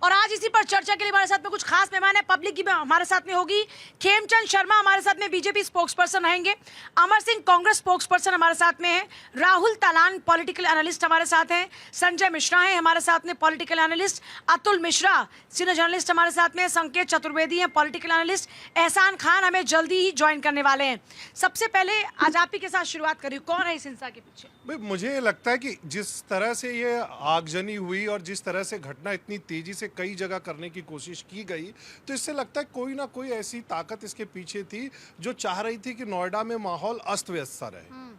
और आज इसी पर चर्चा के लिए हमारे साथ में कुछ खास मेहमान है। पब्लिक की हमारे साथ में होगी खेमचंद शर्मा, हमारे साथ में बीजेपी स्पोक्स पर्सन रहेंगे। अमर सिंह कांग्रेस स्पोक्स पर्सन हमारे साथ में है। राहुल तालान पॉलिटिकल एनालिस्ट हमारे साथ हैं। संजय मिश्रा है हमारे साथ में political analyst. Atul Mishra senior journalist हमारे साथ में। संकेत चतुर्वेदी हैं पॉलिटिकल एनालिस्ट। एहसान खान हमें जल्दी ही ज्वाइन करने वाले हैं। सबसे पहले आज आप ही के साथ शुरुआत करिए, कौन है इस हिंसा के पीछे? भाई मुझे लगता है कि जिस तरह से ये आगजनी हुई और जिस तरह से घटना इतनी तेजी से कई जगह करने की कोशिश की गई, तो इससे लगता है कोई ना कोई ऐसी ताकत इसके पीछे थी जो चाह रही थी कि नोएडा में माहौल अस्त व्यस्त सा रहे।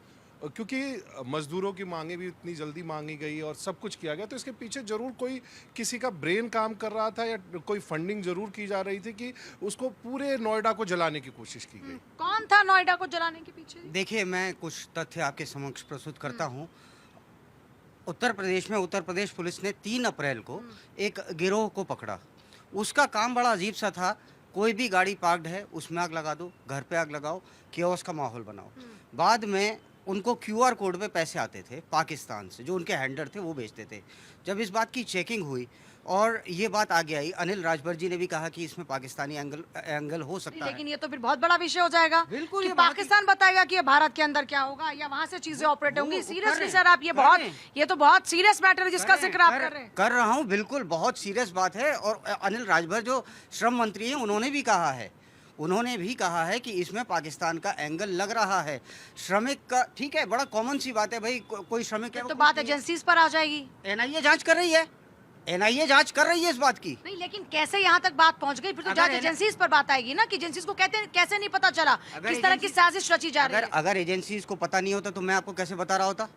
क्योंकि मजदूरों की मांगे भी इतनी जल्दी मांगी गई और सब कुछ किया गया, तो इसके पीछे जरूर कोई किसी का ब्रेन काम कर रहा था या कोई फंडिंग जरूर की जा रही थी कि उसको पूरे नोएडा को जलाने की कोशिश की गई। कौन था नोएडा को जलाने के पीछे? देखिए, मैं कुछ तथ्य आपके समक्ष प्रस्तुत करता हूँ। उत्तर प्रदेश में उत्तर प्रदेश पुलिस ने 3 अप्रैल को एक गिरोह को पकड़ा। उसका काम बड़ा अजीब सा था। कोई भी गाड़ी पार्क्ड है उसमें आग लगा दो, घर पे आग लगाओ, कियोस्क का माहौल बनाओ। बाद में उनको QR कोड पे पैसे आते थे पाकिस्तान से, जो उनके हैंडलर थे वो भेजते थे। जब इस बात की चेकिंग हुई और ये बात आगे आई, अनिल राजभर जी ने भी कहा कि इसमें पाकिस्तानी एंगल हो सकता है। लेकिन ये तो फिर बहुत बड़ा विषय हो जाएगा। बिल्कुल, कि ये पाकिस्तान बताएगा कि ये भारत के अंदर क्या होगा या वहां से चीजें ऑपरेट होंगी। सीरियसली सर, आप ये तो बहुत सीरियस मैटर है जिसका जिक्र आप कर रहे हैं। कर रहा हूँ, बिल्कुल बहुत सीरियस बात है। और अनिल राजभर जो श्रम मंत्री हैं उन्होंने भी कहा है कि इसमें पाकिस्तान का एंगल लग रहा है। श्रमिक का ठीक है, बड़ा कॉमन सी बात है भाई, कोई श्रमिक है तो बात एजेंसीज पर आ जाएगी। एनआईए जांच कर रही है, एनआईए जांच कर रही है इस बात की। नहीं, लेकिन कैसे यहाँ तक बात पहुँच गई? फिर तो जांच एजेंसीज पर बात आएगी ना कि एजेंसीज को कैसे नहीं पता चला किस तरह की साजिश रची जा रही है। अगर एजेंसीज को पता नहीं होता तो मैं आपको कैसे बता रहा होता?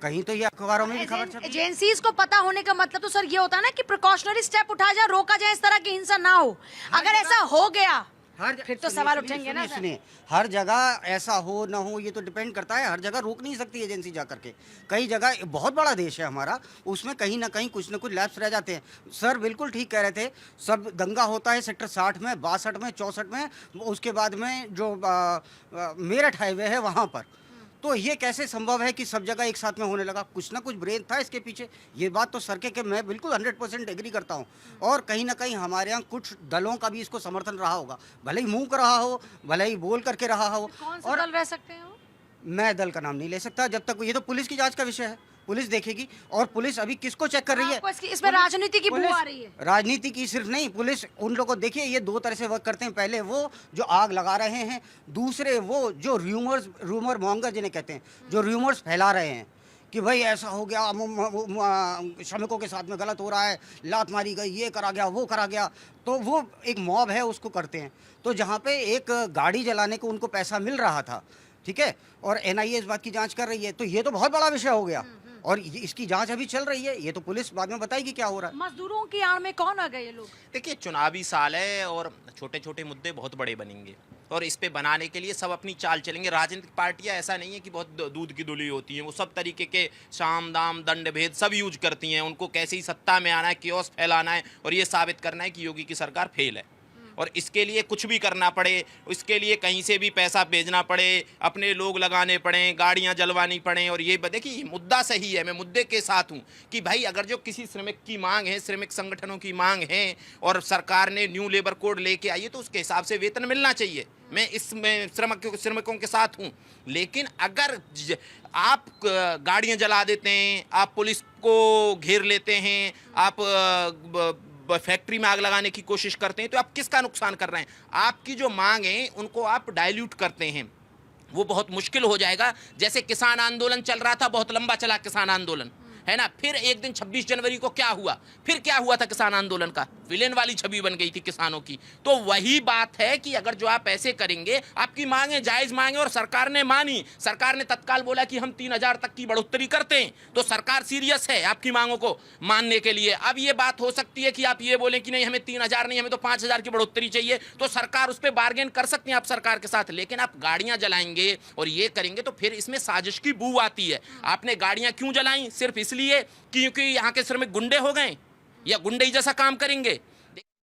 कहीं तो ये अखबारों में भी खबर छपी। एजेंसीज को पता होने का मतलब तो सर ये होता है ना कि प्रिकॉशनरी स्टेप उठाया जाए, रोका जाए इस तरह की हिंसा ना हो। अगर ऐसा हो गया फिर तो सवाल उठेंगे ना। सुनिए, हर जगह ऐसा हो ना हो ये तो डिपेंड करता है। हर जगह रोक नहीं सकती एजेंसी जा करके। कई जगह, बहुत बड़ा देश है हमारा, उसमें कहीं ना कहीं कुछ ना कुछ लैप्स रह जाते हैं। सर बिल्कुल ठीक कह रहे थे। सब दंगा होता है सेक्टर 60 में, 62 में, 64 में, उसके बाद में जो मेरठ हाईवे है वहाँ पर। तो ये कैसे संभव है कि सब जगह एक साथ में होने लगा? कुछ ना कुछ ब्रेन था इसके पीछे। ये बात तो सर के मैं बिल्कुल 100% एग्री करता हूँ। और कहीं ना कहीं हमारे यहाँ कुछ दलों का भी इसको समर्थन रहा होगा, भले ही मुंह कर रहा हो, भले ही बोल करके रहा हो। कौन सा और दल रह सकते हैं? मैं दल का नाम नहीं ले सकता जब तक, ये तो पुलिस की जांच का विषय है, पुलिस देखेगी। और पुलिस अभी किसको चेक कर रही है? इसमें राजनीति की बू आ रही है। राजनीति की सिर्फ नहीं, पुलिस उन लोगों को देखिए, ये 2 तरह से वर्क करते हैं। पहले वो जो आग लगा रहे हैं, दूसरे वो जो रूमर मॉन्गर जिन्हें कहते हैं, जो रूमर्स फैला रहे हैं कि भाई ऐसा हो गया, श्रमिकों के साथ में गलत हो रहा है, लात मारी गई, ये करा गया, वो करा गया। तो वो एक मॉब है, उसको करते हैं। तो जहाँ पे एक गाड़ी जलाने को उनको पैसा मिल रहा था, ठीक है, और एनआईए इस बात की जांच कर रही है, तो ये तो बहुत बड़ा विषय हो गया। और इसकी जांच अभी चल रही है। ये तो पुलिस बाद में बताएगी क्या हो रहा है। मजदूरों की आड़ में कौन आ गए ये लोग? देखिए, चुनावी साल है और छोटे छोटे मुद्दे बहुत बड़े बनेंगे और इस पे बनाने के लिए सब अपनी चाल चलेंगे। राजनीतिक पार्टियां ऐसा नहीं है कि बहुत दूध की धुली होती हैं, वो सब तरीके के साम दाम दंड भेद सब यूज करती हैं। उनको कैसे ही सत्ता में आना है, कियोस्क फैलाना है और ये साबित करना है कि योगी की सरकार फेल है। और इसके लिए कुछ भी करना पड़े, इसके लिए कहीं से भी पैसा भेजना पड़े, अपने लोग लगाने पड़े, गाड़ियां जलवानी पड़े। और ये देखिए, मुद्दा सही है, मैं मुद्दे के साथ हूँ कि भाई अगर जो किसी श्रमिक की मांग है, श्रमिक संगठनों की मांग है और सरकार ने न्यू लेबर कोड लेके आई है, तो उसके हिसाब से वेतन मिलना चाहिए। मैं इसमें श्रमिकों के साथ हूँ। लेकिन अगर आप गाड़ियाँ जला देते हैं, आप पुलिस को घेर लेते हैं, आप फैक्ट्री में आग लगाने की कोशिश करते हैं, तो आप किसका नुकसान कर रहे हैं? आपकी जो मांग है उनको आप डाइल्यूट करते हैं, वो बहुत मुश्किल हो जाएगा। जैसे किसान आंदोलन चल रहा था, बहुत लंबा चला किसान आंदोलन, है ना। फिर एक दिन 26 जनवरी को क्या हुआ? फिर क्या हुआ था किसान आंदोलन का? विलेन वाली छवि बन गई थी किसानों की। तो वही बात है कि अगर जो आप ऐसे करेंगे, आपकी मांगे जायज मांगे और सरकार ने मानी, सरकार ने तत्काल बोला कि हम 3000 तक की बढ़ोतरी करते हैं, तो सरकार सीरियस है आपकी मांगों को मानने के लिए। अब ये बात हो सकती है कि आप ये बोलें कि नहीं हमें 3000 नहीं, हमें तो 5000 की बढ़ोतरी चाहिए, तो सरकार उस पर बार्गेन कर सकती है आप सरकार के साथ। लेकिन आप गाड़ियां जलाएंगे और ये करेंगे तो फिर इसमें साजिश की बू आती है। आपने गाड़ियां क्यों जलाई? सिर्फ इसलिए क्योंकि यहाँ के श्रमिक गुंडे हो गए या गुंडे जैसा काम करेंगे।